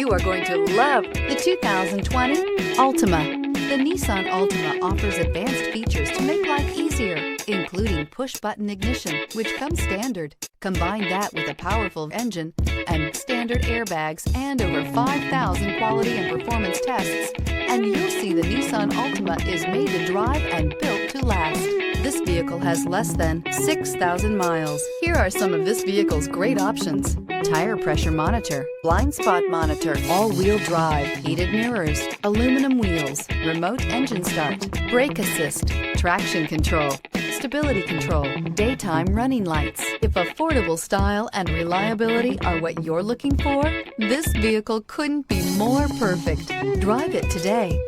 You are going to love the 2020 Altima. The Nissan Altima offers advanced features to make life easier, including push-button ignition, which comes standard. Combine that with a powerful engine and standard airbags and over 5,000 quality and performance tests, and you'll see the Nissan Altima is made to drive and built to last. This vehicle has less than 6,000 miles. Here are some of this vehicle's great options: tire pressure monitor, blind spot monitor, all-wheel drive, heated mirrors, aluminum wheels, remote engine start, brake assist, traction control, stability control, daytime running lights. If affordable style and reliability are what you're looking for, this vehicle couldn't be more perfect. Drive it today.